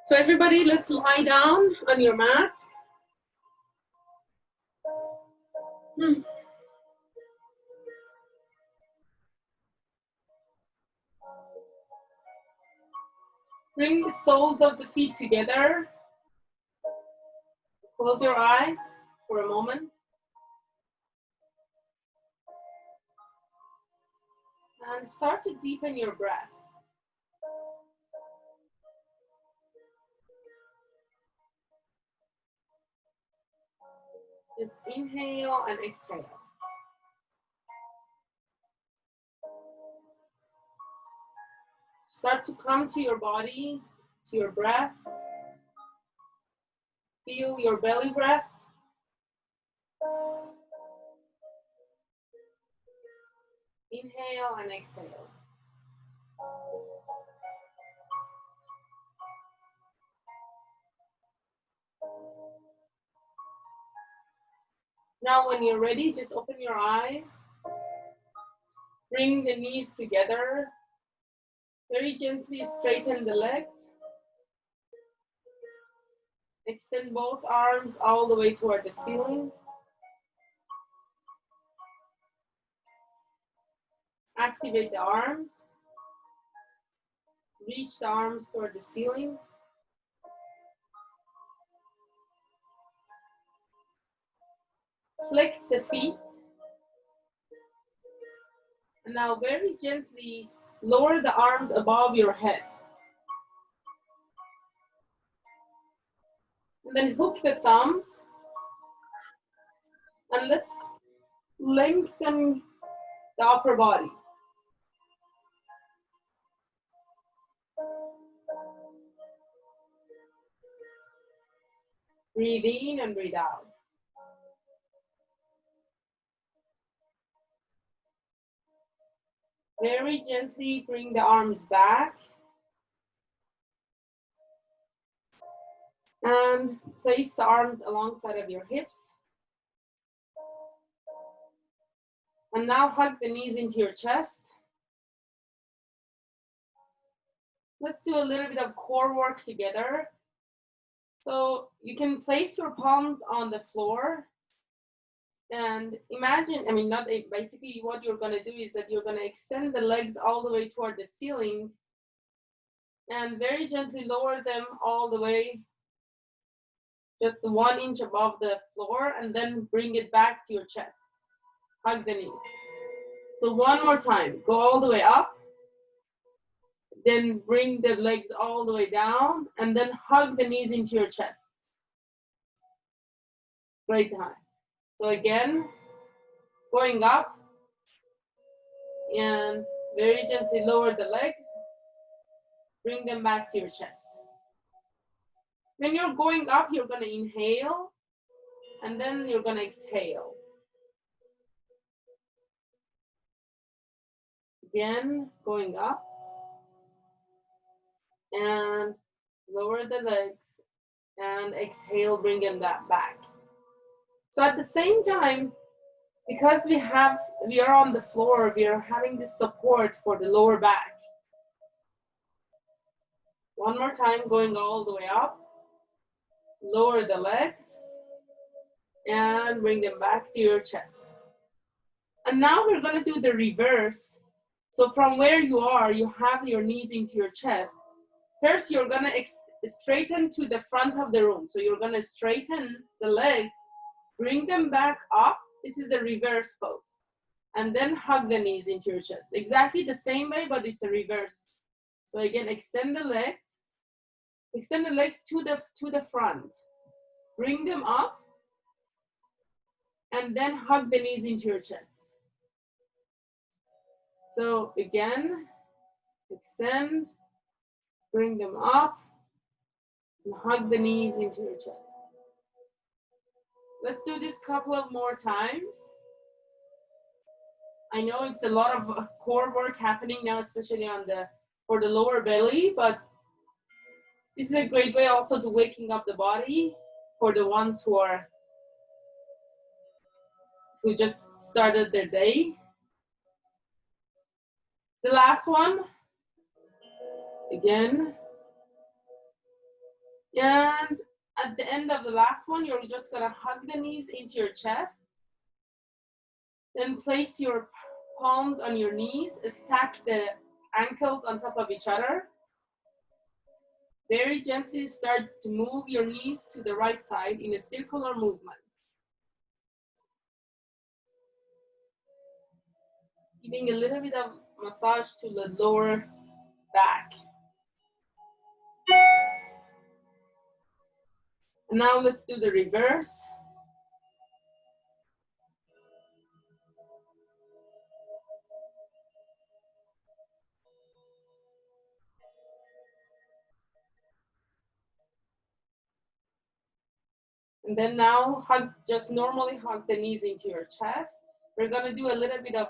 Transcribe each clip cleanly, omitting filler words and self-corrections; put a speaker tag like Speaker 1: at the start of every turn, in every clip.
Speaker 1: So everybody, let's lie down on your mat. Bring the soles of the feet together. Close your eyes for a moment. And start to deepen your breath. Just inhale and exhale. Start to come to your body, to your breath. Feel your belly breath. Inhale and exhale. Now when you're ready, just open your eyes. Bring the knees together. Very gently straighten the legs. Extend both arms all the way toward the ceiling. Activate the arms. Reach the arms toward the ceiling. Flex the feet. And now very gently lower the arms above your head. And then hook the thumbs. And let's lengthen the upper body. Breathe in and breathe out. Very gently bring the arms back. And place the arms alongside of your hips. And now hug the knees into your chest. Let's do a little bit of core work together. So you can place your palms on the floor and imagine, basically what you're gonna do is that you're gonna extend the legs all the way toward the ceiling and very gently lower them all the way just 1 inch above the floor and then bring it back to your chest. Hug the knees. So one more time, go all the way up, then bring the legs all the way down and then hug the knees into your chest. Great time. So again, going up and very gently lower the legs, bring them back to your chest. When you're going up, you're gonna inhale and then you're gonna exhale. Again, going up and lower the legs and exhale, bring them back. So at the same time, because we are on the floor, we are having this support for the lower back. One more time, going all the way up, lower the legs and bring them back to your chest. And now we're gonna do the reverse. So from where you are, you have your knees into your chest. First, you're gonna straighten to the front of the room. So you're gonna straighten the legs, bring them back up. This is the reverse pose. And then hug the knees into your chest. Exactly the same way, but it's a reverse. So again, extend the legs. Extend the legs to the front. Bring them up. And then hug the knees into your chest. So again, extend, bring them up, and hug the knees into your chest. Let's do this a couple of more times. I know it's a lot of core work happening now, especially for the lower belly, but this is a great way also to waking up the body for the ones who just started their day. The last one, again, And at the end of the last one, you're just gonna hug the knees into your chest. Then place your palms on your knees, stack the ankles on top of each other. Very gently start to move your knees to the right side in a circular movement. Giving a little bit of massage to the lower back. Now let's do the reverse. And then now just normally hug the knees into your chest. We're gonna do a little bit of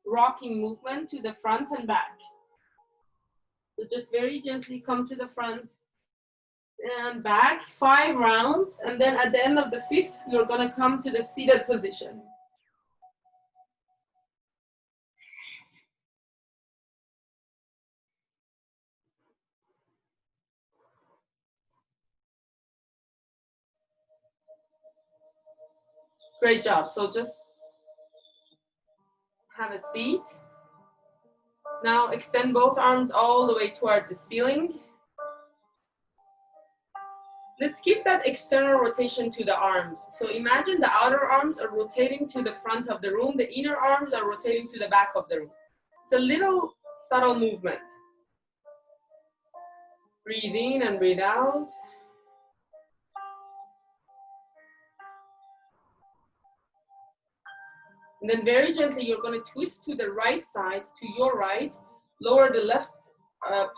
Speaker 1: rocking movement to the front and back. So just very gently come to the front and back, 5 rounds. And then at the end of the 5th, you're gonna come to the seated position. Great job. So just have a seat. Now extend both arms all the way toward the ceiling. Let's keep that external rotation to the arms. So imagine the outer arms are rotating to the front of the room. The inner arms are rotating to the back of the room. It's a little subtle movement. Breathe in and breathe out. And then very gently, you're going to twist to the right side, to your right. Lower the left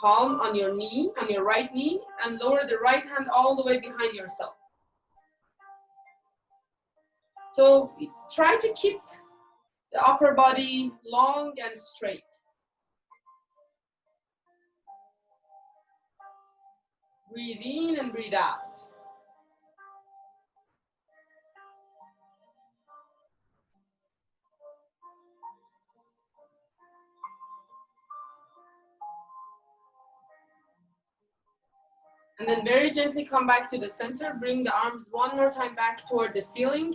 Speaker 1: palm on your knee, on your right knee, and lower the right hand all the way behind yourself. So try to keep the upper body long and straight. Breathe in and breathe out. And then very gently come back to the center. Bring the arms one more time back toward the ceiling.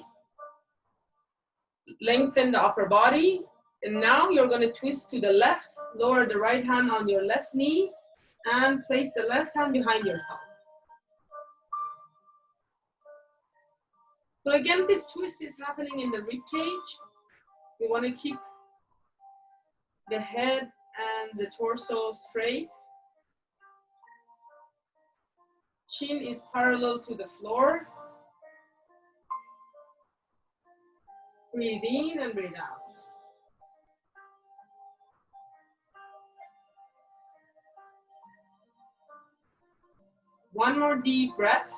Speaker 1: Lengthen the upper body. And now you're going to twist to the left. Lower the right hand on your left knee and place the left hand behind yourself. So again, this twist is happening in the rib cage. You want to keep the head and the torso straight. Chin is parallel to the floor. Breathe in and breathe out. One more deep breath.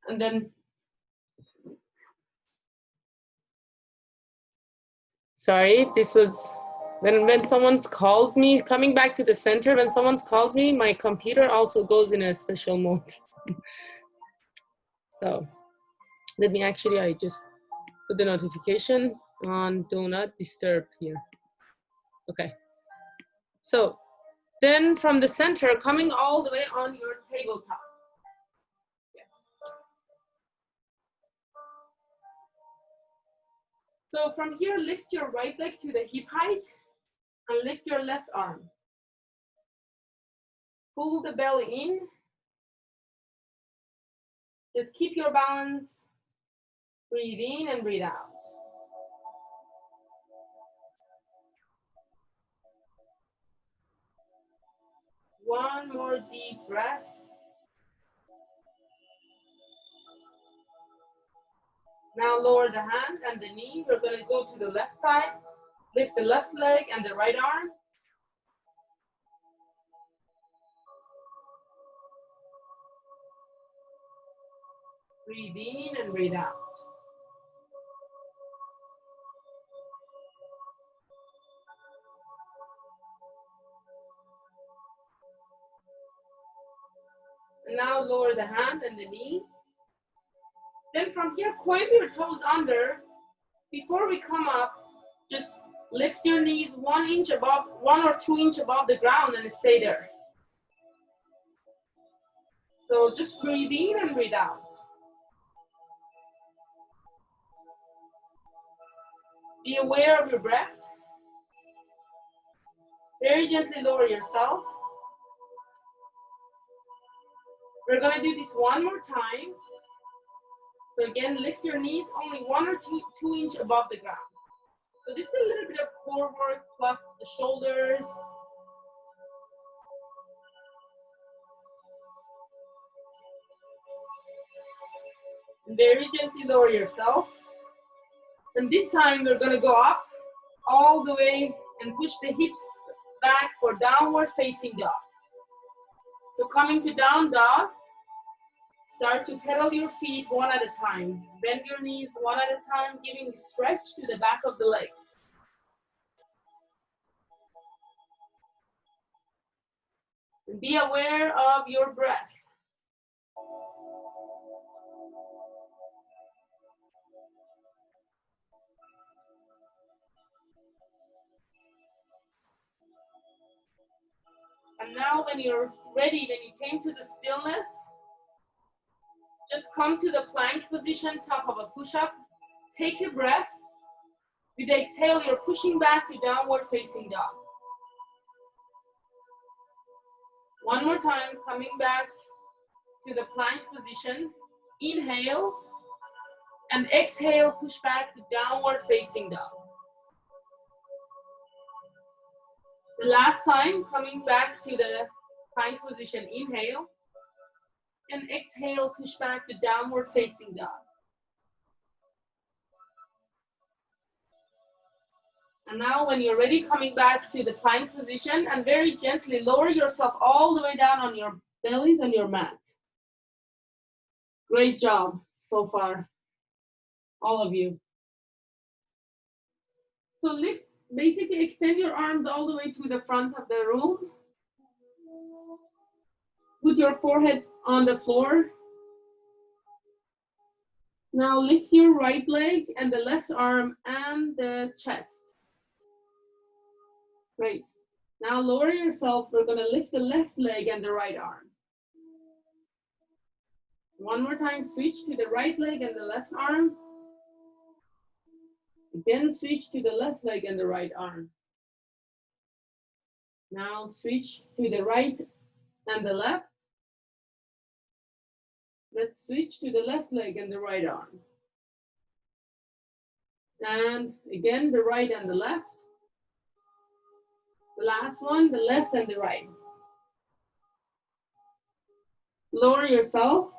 Speaker 1: And then, sorry, this was, when someone calls me, coming back to the center, when someone calls me, my computer also goes in a special mode. So let me actually, I just put the notification on do not disturb here. Okay. So then from the center, coming all the way on your tabletop. Yes. So from here, lift your right leg to the hip height and lift your left arm. Pull the belly in. Just keep your balance. Breathe in and breathe out. One more deep breath. Now lower the hand and the knee. We're going to go to the left side. Lift the left leg and the right arm. Breathe in and breathe out. And now lower the hand and the knee. Then from here, coil your toes under. Before we come up, just Lift your knees 1 inch above, 1 or 2 inches above the ground and stay there. So just breathe in and breathe out. Be aware of your breath. Very gently lower yourself. We're gonna do this one more time. So again, lift your knees only 1 or 2 inches above the ground. So this is a little bit of core work plus the shoulders. Very gently lower yourself. And this time we're gonna go up all the way and push the hips back for downward facing dog. So coming to down dog, start to pedal your feet one at a time. Bend your knees one at a time, giving stretch to the back of the legs. And be aware of your breath. And now when you're ready, when you came to the stillness, just come to the plank position, top of a push-up. Take a breath. With the exhale, you're pushing back to downward facing dog. One more time, coming back to the plank position. Inhale and exhale, push back to downward facing dog. The last time, coming back to the plank position. Inhale and exhale, push back to downward facing dog. And now when you're ready, coming back to the plank position and very gently lower yourself all the way down on your bellies on your mat. Great job so far, all of you. So lift, basically extend your arms all the way to the front of the room. Put your forehead on the floor. Now lift your right leg and the left arm and the chest. Great. Now lower yourself. We're gonna lift the left leg and the right arm. One more time, switch to the right leg and the left arm. Again, switch to the left leg and the right arm. Now switch to the right and the left. Let's switch to the left leg and the right arm. And again, the right and the left. The last one, the left and the right. Lower yourself.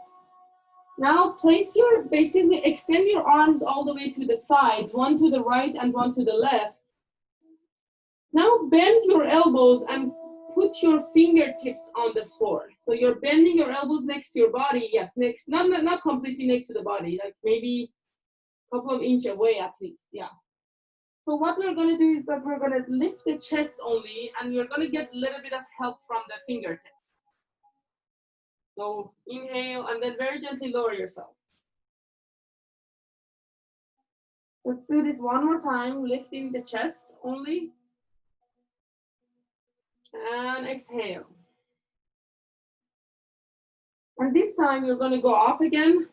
Speaker 1: Now place your, basically extend your arms all the way to the sides, one to the right and one to the left. Now bend your elbows and put your fingertips on the floor. So you're bending your elbows next to your body. Yes, next, not completely next to the body, like maybe a couple of inches away at least, yeah. So what we're gonna do is that we're gonna lift the chest only and you're gonna get a little bit of help from the fingertips. So inhale and then very gently lower yourself. Let's do this one more time, lifting the chest only. And exhale. And this time you're gonna go up again.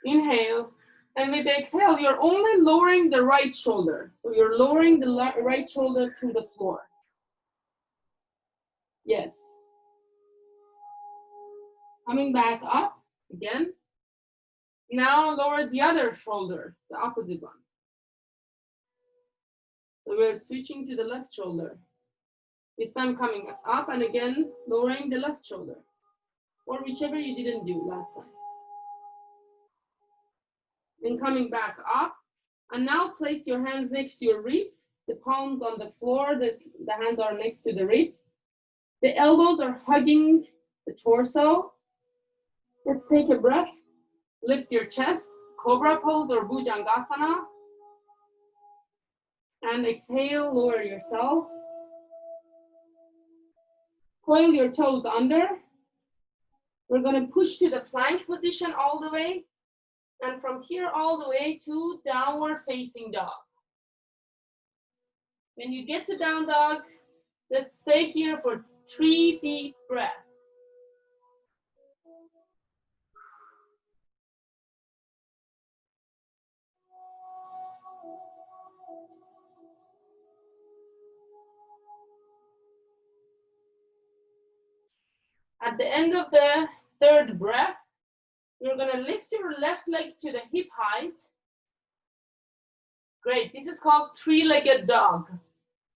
Speaker 1: Inhale. And with the exhale, you're only lowering the right shoulder. So you're lowering the right shoulder to the floor. Yes. Coming back up again. Now lower the other shoulder, the opposite one. So we're switching to the left shoulder. This time coming up and again lowering the left shoulder. Or whichever you didn't do last time. Then coming back up. And now place your hands next to your ribs. The palms on the floor, the hands are next to the ribs. The elbows are hugging the torso. Let's take a breath. Lift your chest, Cobra pose or Bhujangasana. And exhale, lower yourself. Coil your toes under. We're gonna push to the plank position all the way. And from here all the way to downward facing dog. When you get to down dog, let's stay here for 3 deep breaths. At the end of the third breath, you're gonna lift your left leg to the hip height. Great, this is called three-legged dog.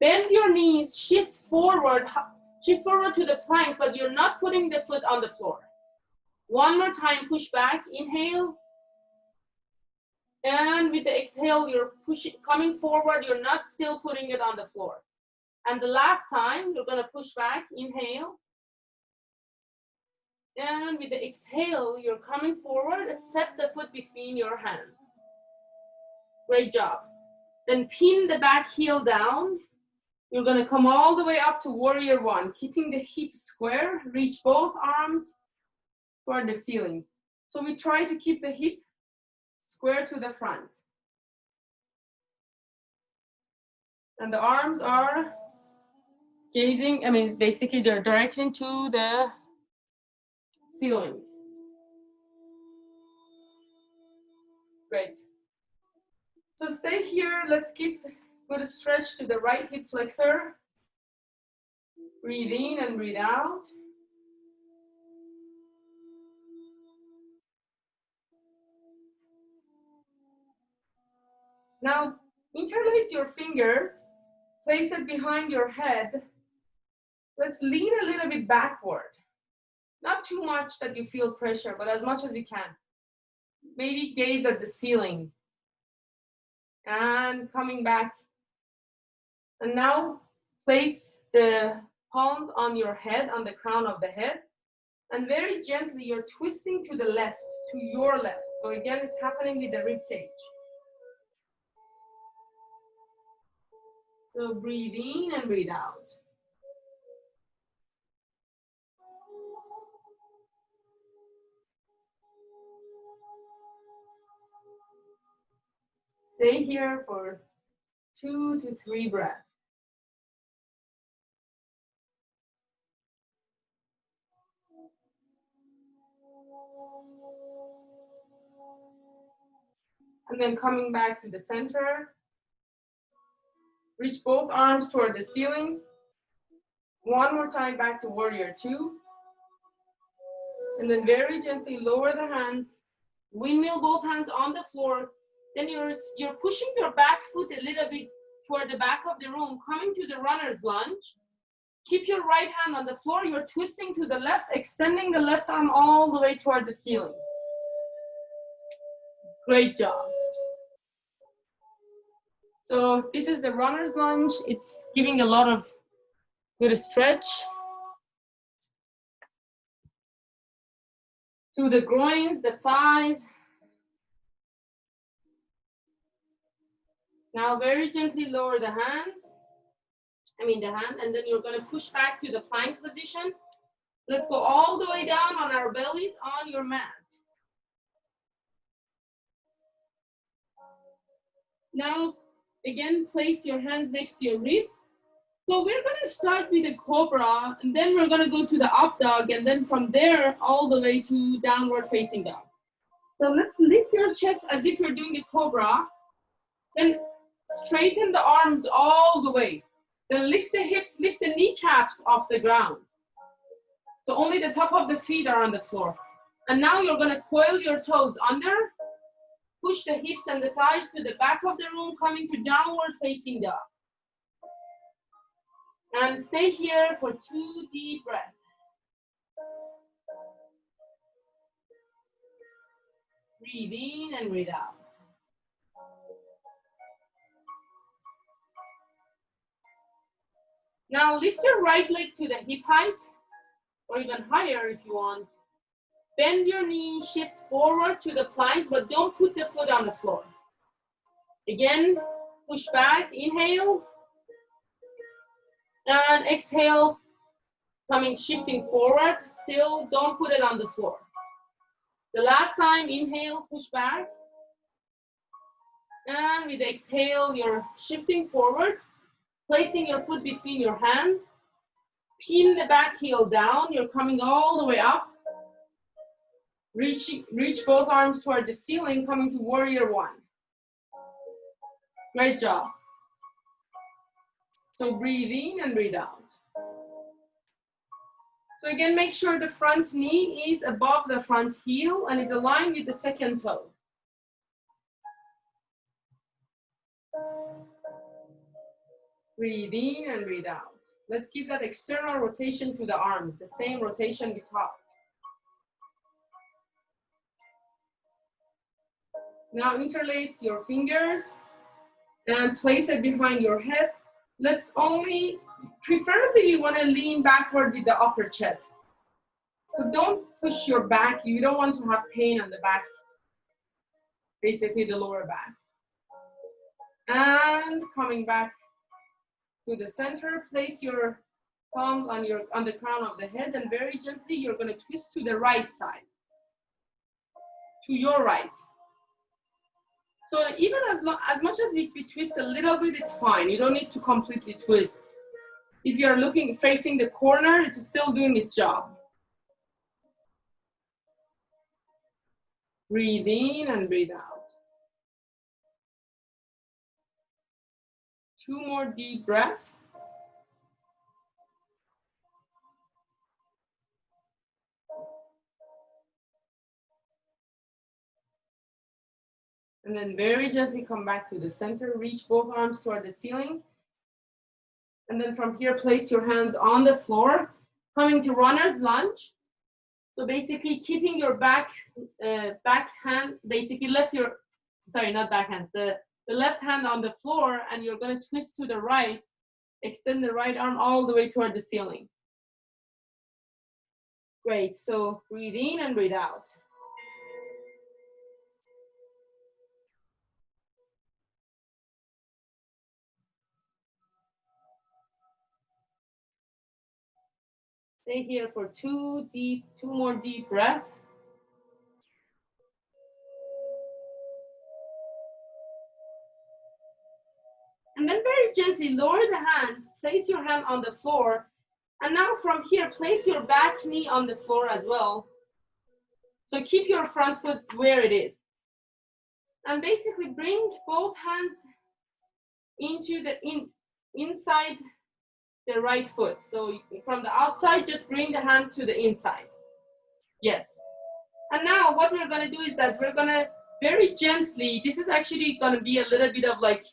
Speaker 1: Bend your knees, shift forward to the plank, but you're not putting the foot on the floor. One more time, push back, inhale. And with the exhale, you're coming forward, you're not still putting it on the floor. And the last time, you're gonna push back, inhale. And with the exhale, you're coming forward, step the foot between your hands. Great job. Then pin the back heel down. You're gonna come all the way up to warrior one, keeping the hips square, reach both arms toward the ceiling. So we try to keep the hip square to the front. And the arms are gazing, basically they're directing to the ceiling. Great. So stay here, let's give good stretch to the right hip flexor. Breathe in and breathe out. Now, interlace your fingers, place it behind your head. Let's lean a little bit backward. Not too much that you feel pressure, but as much as you can. Maybe gaze at the ceiling. And coming back. And now place the palms on your head, on the crown of the head. And very gently, you're twisting to the left, to your left. So again, it's happening with the rib cage. So breathe in and breathe out. Stay here for 2 to 3 breaths. And then coming back to the center. Reach both arms toward the ceiling. One more time back to warrior two. And then very gently lower the hands. Windmill both hands on the floor. Then you're pushing your back foot a little bit toward the back of the room, coming to the runner's lunge. Keep your right hand on the floor. You're twisting to the left, extending the left arm all the way toward the ceiling. Great job. So this is the runner's lunge. It's giving a lot of good stretch to the groins, the thighs. Now very gently lower the hand, and then you're gonna push back to the plank position. Let's go all the way down on our bellies on your mat. Now, again, place your hands next to your ribs. So we're gonna start with the cobra, and then we're gonna go to the up dog, and then from there, all the way to downward facing dog. So let's lift your chest as if you're doing a cobra. Then straighten the arms all the way. Then lift the hips, lift the kneecaps off the ground. So only the top of the feet are on the floor. And now you're gonna coil your toes under, push the hips and the thighs to the back of the room, coming to downward facing dog. And stay here for 2 deep breaths. Breathe in and breathe out. Now lift your right leg to the hip height, or even higher if you want. Bend your knee, shift forward to the plank, but don't put the foot on the floor. Again, push back, inhale. And exhale, shifting forward. Still, don't put it on the floor. The last time, inhale, push back. And with the exhale, you're shifting forward. Placing your foot between your hands, pin the back heel down, you're coming all the way up. Reach both arms toward the ceiling, coming to warrior one. Great job. So breathe in and breathe out. So again, make sure the front knee is above the front heel and is aligned with the second toe. Breathe in and breathe out. Let's give that external rotation to the arms, the same rotation we taught. Now interlace your fingers and place it behind your head. Let's only, preferably you want to lean backward with the upper chest. So don't push your back. You don't want to have pain on the back, basically the lower back. And coming back to the center, place your palms on the crown of the head, and very gently you're going to twist to the right side, to your right. So even as much as we twist a little bit, it's fine. You don't need to completely twist. If you're facing the corner, it's still doing its job. Breathe in and breathe out. 2 more deep breaths. And then very gently come back to the center. Reach both arms toward the ceiling. And then from here, place your hands on the floor, coming to runner's lunge. So basically keeping your back hand, basically not backhand, the left hand on the floor, and you're going to twist to the right, extend the right arm all the way toward the ceiling. Great, so breathe in and breathe out. Stay here for 2 more deep breaths. And then very gently lower the hands, place your hand on the floor. And now from here, place your back knee on the floor as well. So keep your front foot where it is. And basically bring both hands into the inside the right foot. So from the outside, just bring the hand to the inside. Yes. And now what we're gonna do is that we're gonna very gently, this is actually gonna be a little bit of like,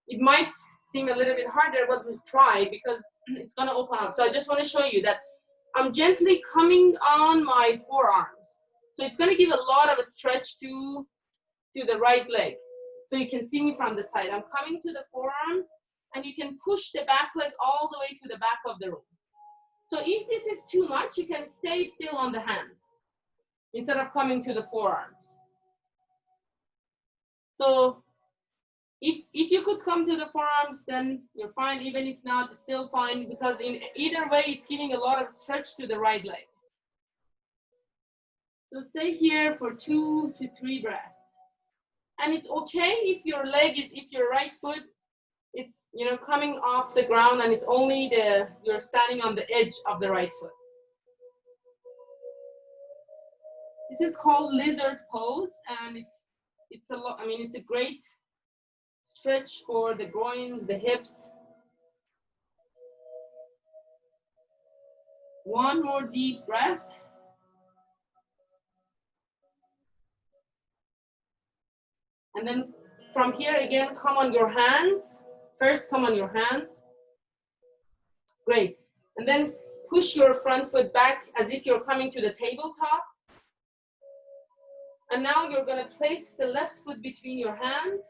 Speaker 1: it might seem a little bit harder, but we'll try because it's gonna open up. So I just wanna show you that I'm gently coming on my forearms. So it's gonna give a lot of a stretch to the right leg. So you can see me from the side. I'm coming to the forearms, and you can push the back leg all the way to the back of the room. So if this is too much, you can stay still on the hands instead of coming to the forearms. So if you could come to the forearms, then you're fine. Even if not, it's still fine, because in either way, it's giving a lot of stretch to the right leg. So stay here for 2 to 3 breaths. And it's okay if your right foot is coming off the ground and it's only you're standing on the edge of the right foot. This is called lizard pose, and it's a great stretch for the groins, the hips. 1 more deep breath. And then from here again, come on your hands. First, come on your hands. Great. And then push your front foot back as if you're coming to the tabletop. And now you're going to place the left foot between your hands.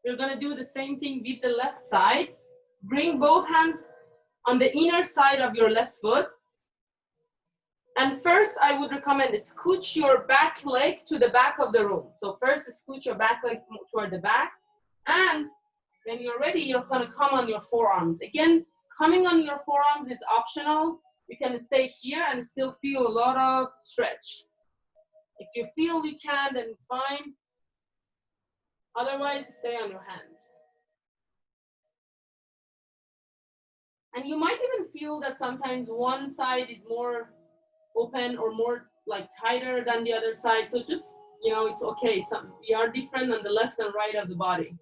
Speaker 1: You're going to do the same thing with the left side. Bring both hands on the inner side of your left foot. And first, I would recommend scooch your back leg to the back of the room. So first, scooch your back leg toward the back. And when you're ready, you're going to come on your forearms. Again, coming on your forearms is optional. You can stay here and still feel a lot of stretch. If you feel you can, then it's fine. Otherwise, stay on your hands. And you might even feel that sometimes one side is more open or more like tighter than the other side. So just, you know, it's okay. We are different on the left and right of the body.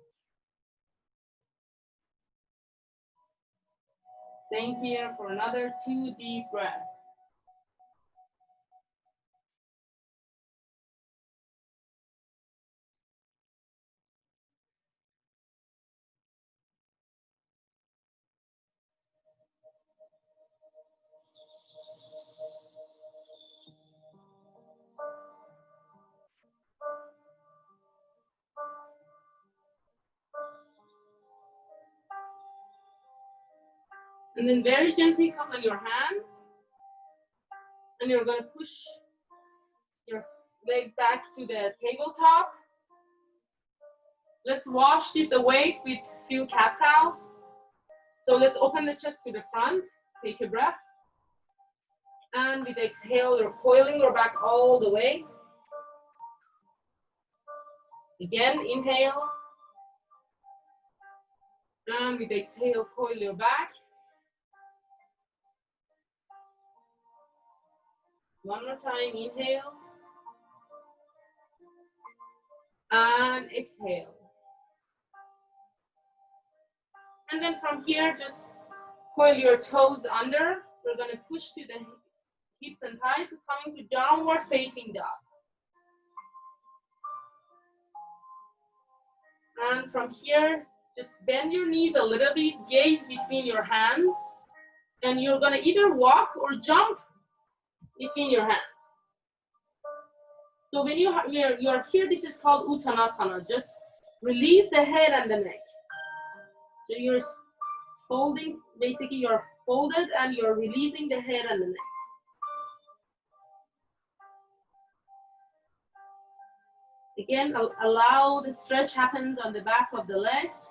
Speaker 1: Staying here for another 2 deep breaths. And then very gently come on your hands. And you're going to push your leg back to the tabletop. Let's wash this away with few cat cows. So let's open the chest to the front. Take a breath. And with exhale, you're coiling your back all the way. Again, inhale. And with exhale, coil your back. One more time, inhale. And exhale. And then from here, just coil your toes under. We're going to push to the hips and thighs, coming to downward facing dog. And from here, just bend your knees a little bit, gaze between your hands, and you're gonna either walk or jump between your hands. So when you are here, this is called Uttanasana. Just release the head and the neck. So you're folding, basically you're folded and you're releasing the head and the neck. Again, allow the stretch happens on the back of the legs.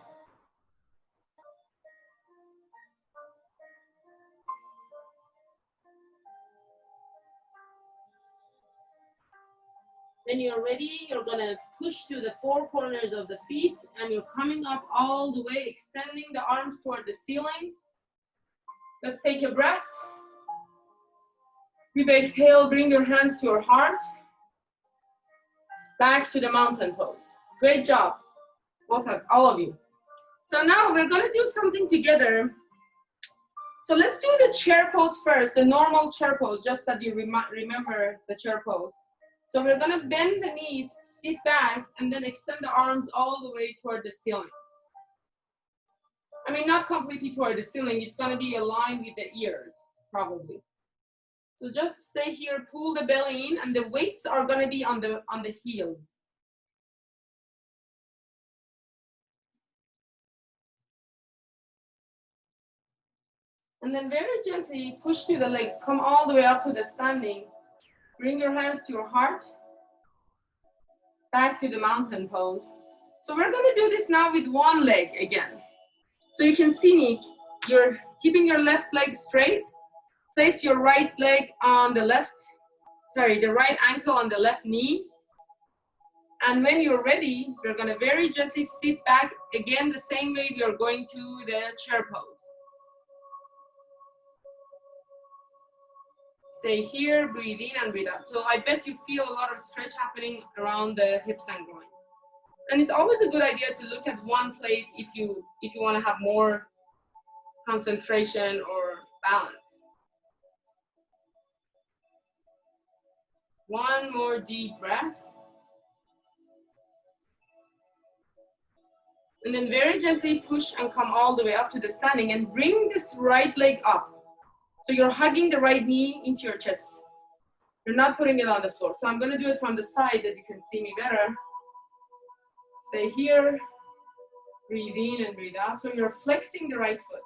Speaker 1: When you're ready, you're gonna push to the four corners of the feet and you're coming up all the way, extending the arms toward the ceiling. Let's take a breath. With the exhale, bring your hands to your heart. Back to the mountain pose. Great job, all of you. So now we're gonna do something together. So let's do the chair pose first, the normal chair pose, just that you remember the chair pose. So we're gonna bend the knees, sit back, and then extend the arms all the way toward the ceiling. I mean, not completely toward the ceiling, it's gonna be aligned with the ears, probably. So just stay here, pull the belly in, and the weights are gonna be on the heels. And then very gently push through the legs, come all the way up to the standing. Bring your hands to your heart. Back to the mountain pose. So we're gonna do this now with one leg again. So you can see me, you're keeping your left leg straight. Place your right leg on the the right ankle on the left knee. And when you're ready, you're gonna very gently sit back, again the same way you're going to the chair pose. Stay here, breathe in and breathe out. So I bet you feel a lot of stretch happening around the hips and groin. And it's always a good idea to look at one place if you want to have more concentration or balance. One more deep breath. And then very gently push and come all the way up to the standing and bring this right leg up. So you're hugging the right knee into your chest. You're not putting it on the floor. So I'm going to do it from the side that you can see me better. Stay here. Breathe in and breathe out. So you're flexing the right foot.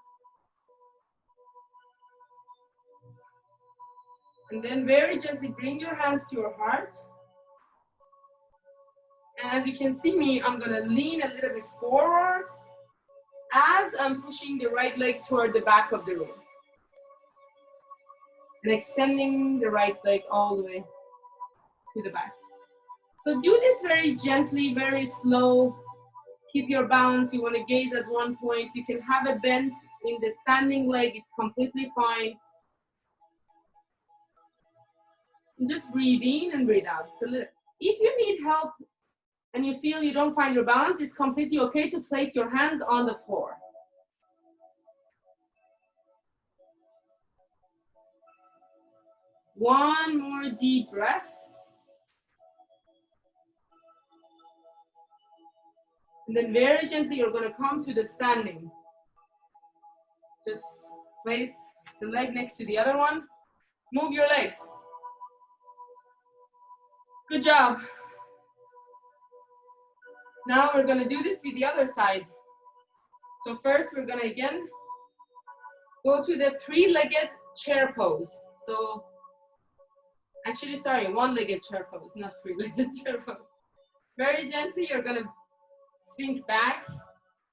Speaker 1: And then very gently bring your hands to your heart. And as you can see me, I'm gonna lean a little bit forward as I'm pushing the right leg toward the back of the room. And extending the right leg all the way to the back. So do this very gently, very slow. Keep your balance. You wanna gaze at one point. You can have a bent In the standing leg, it's completely fine. And just breathe in and breathe out. So if you need help and you feel you don't find your balance, it's completely okay to place your hands on the floor. One more deep breath. And then very gently, you're going to come to the standing. Just place the leg next to the other one. Move your legs. Good job. Now we're going to do this with the other side. So first, we're going to again go to the three-legged chair pose. So actually, sorry, one-legged chair pose, not three-legged chair pose. Very gently, you're going to sink back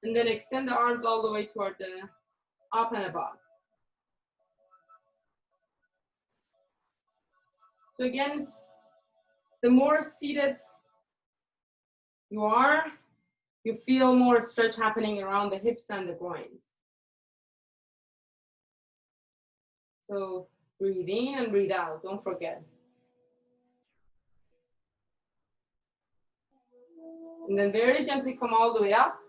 Speaker 1: and then extend the arms all the way toward the up and above. So again, the more seated you are, you feel more stretch happening around the hips and the groins. So breathe in and breathe out, don't forget. And then very gently come all the way up.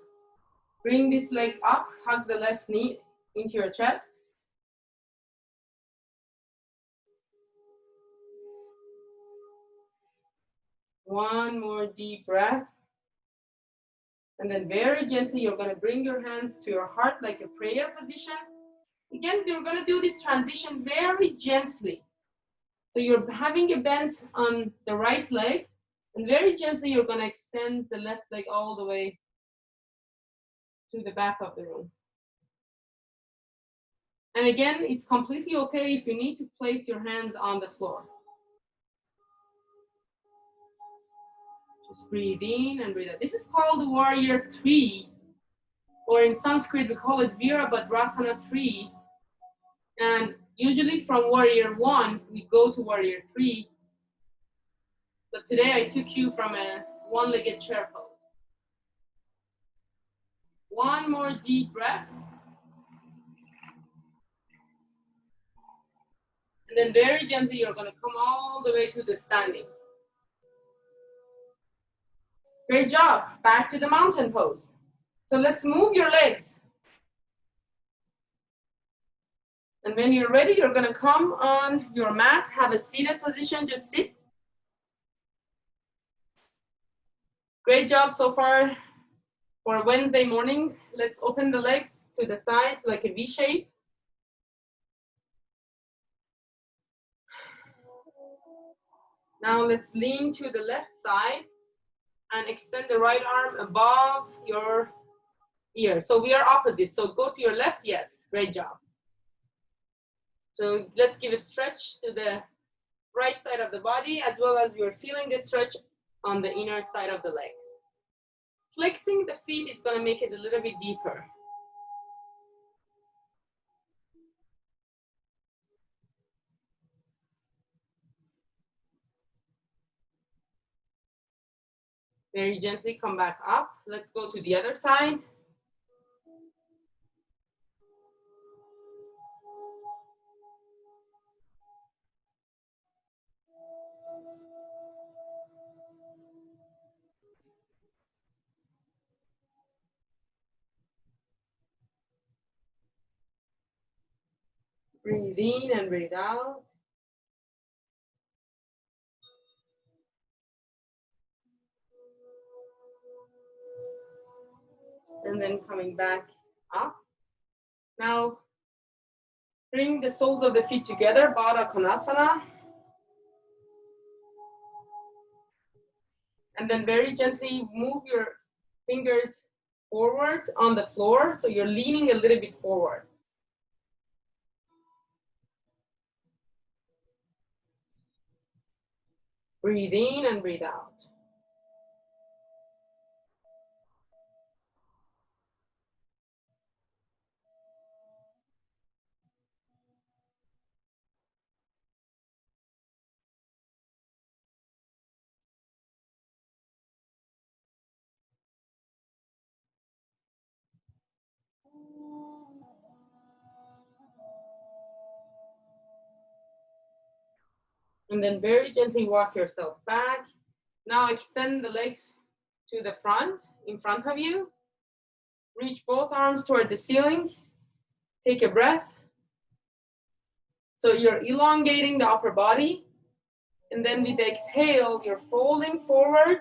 Speaker 1: Bring this leg up, hug the left knee into your chest. One more deep breath. And then very gently, you're going to bring your hands to your heart like a prayer position. Again, you're going to do this transition very gently. So you're having a bend on the right leg, and very gently, you're going to extend the left leg all the way to the back of the room. And again, it's completely okay if you need to place your hands on the floor. Just breathe in and breathe out. This is called Warrior 3, or in Sanskrit, we call it Virabhadrasana 3. And usually from Warrior 1, we go to Warrior 3. But today I took you from a one-legged chair pose. One more deep breath. And then very gently, you're going to come all the way to the standing. Great job. Back to the mountain pose. So let's move your legs. And when you're ready, you're going to come on your mat, have a seated position, just sit. Great job so far for Wednesday morning. Let's open the legs to the sides like a V shape. Now let's lean to the left side and extend the right arm above your ear. So we are opposite. So go to your left. Yes, great job. So let's give a stretch to the right side of the body, as well as you're feeling the stretch on the inner side of the legs. Flexing the feet is going to make it a little bit deeper. Very gently come back up. Let's go to the other side. Breathe in and breathe out. And then coming back up. Now, bring the soles of the feet together, Baddha Konasana. And then very gently move your fingers forward on the floor. So you're leaning a little bit forward. Breathe in and breathe out. And then very gently walk yourself back. Now extend the legs to the front, in front of you. Reach both arms toward the ceiling. Take a breath. So you're elongating the upper body. And then with the exhale, you're folding forward,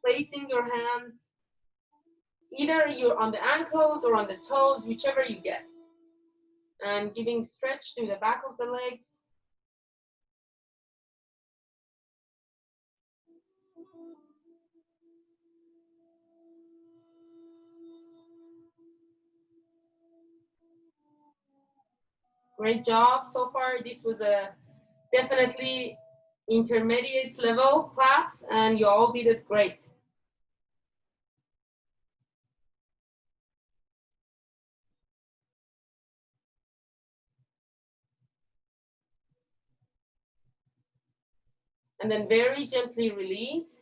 Speaker 1: placing your hands either you're on the ankles or on the toes, whichever you get. And giving stretch through the back of the legs. Great job so far. This was a definitely intermediate level class and you all did it great. And then very gently release.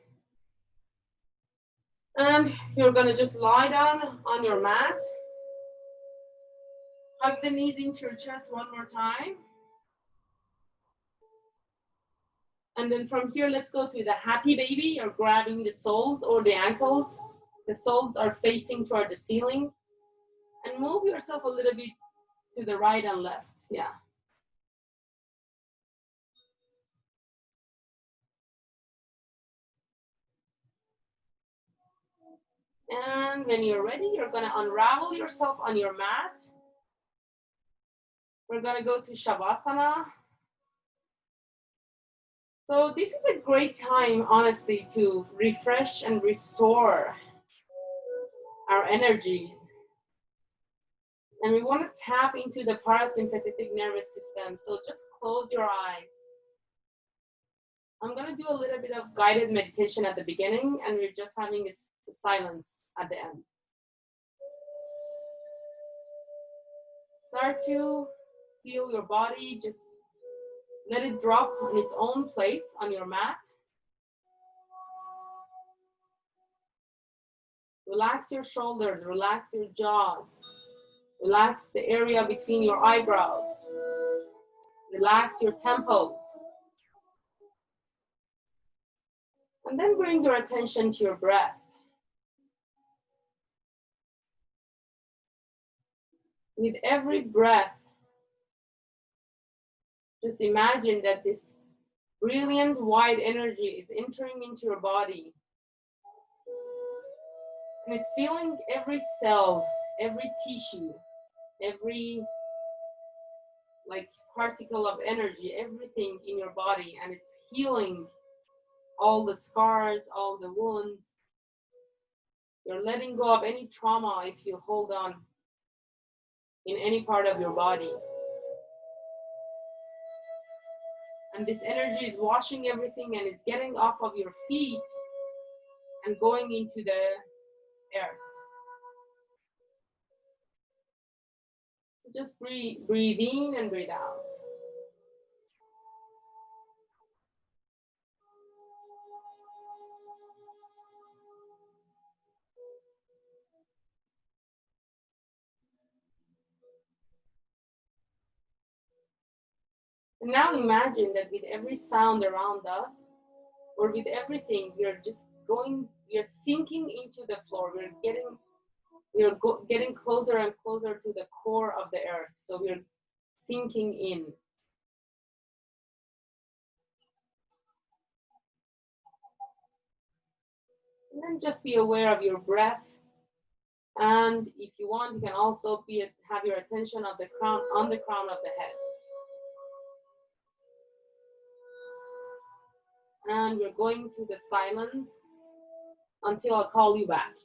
Speaker 1: And you're gonna just lie down on your mat. Hug the knees into your chest one more time. And then from here, let's go to the happy baby. You're grabbing the soles or the ankles. The soles are facing toward the ceiling. And move yourself a little bit to the right and left, yeah. And when you're ready, you're gonna unravel yourself on your mat. We're gonna go to Shavasana. So this is a great time, honestly, to refresh and restore our energies. And we want to tap into the parasympathetic nervous system. So just close your eyes. I'm gonna do a little bit of guided meditation at the beginning, and we're just having a silence at the end. Start to feel your body, just let it drop on its own place on your mat. Relax your shoulders, relax your jaws. Relax the area between your eyebrows. Relax your temples. And then bring your attention to your breath. With every breath, just imagine that this brilliant white energy is entering into your body. And it's filling every cell, every tissue, every particle of energy, everything in your body, and it's healing all the scars, all the wounds. You're letting go of any trauma if you hold on in any part of your body. And this energy is washing everything and it's getting off of your feet and going into the air. So just breathe in and breathe out. And now imagine that with every sound around us, or with everything, we're sinking into the floor. We're getting closer and closer to the core of the earth. So we're sinking in. And then just be aware of your breath. And if you want, you can also have your attention on the crown of the head. And we're going to the silence until I call you back.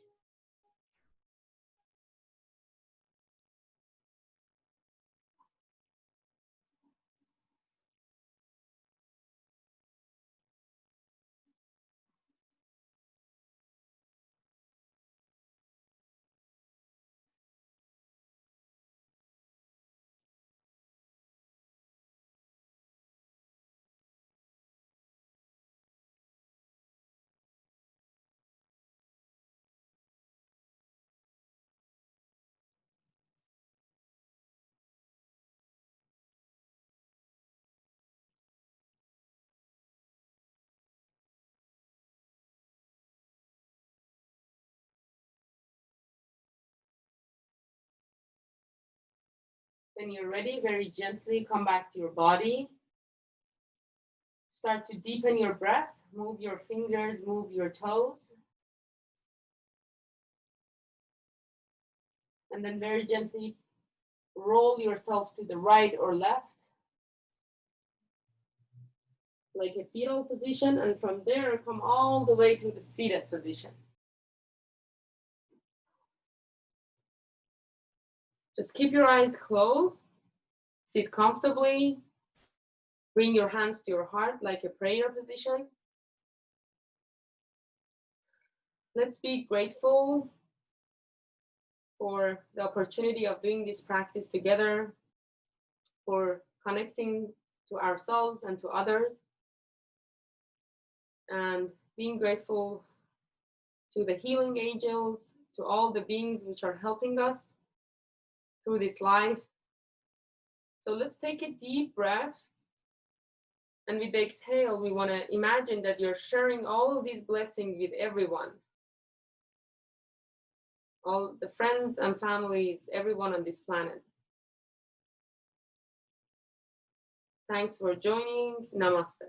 Speaker 1: When you're ready, very gently come back to your body. Start to deepen your breath. Move your fingers, move your toes. And then very gently roll yourself to the right or left, like a fetal position. And from there, come all the way to the seated position. Just keep your eyes closed. Sit comfortably. Bring your hands to your heart like a prayer position. Let's be grateful for the opportunity of doing this practice together, for connecting to ourselves and to others, and being grateful to the healing angels, to all the beings which are helping us through this life. So let's take a deep breath. And with the exhale, we want to imagine that you're sharing all of these blessings with everyone. All the friends and families, everyone on this planet. Thanks for joining. Namaste.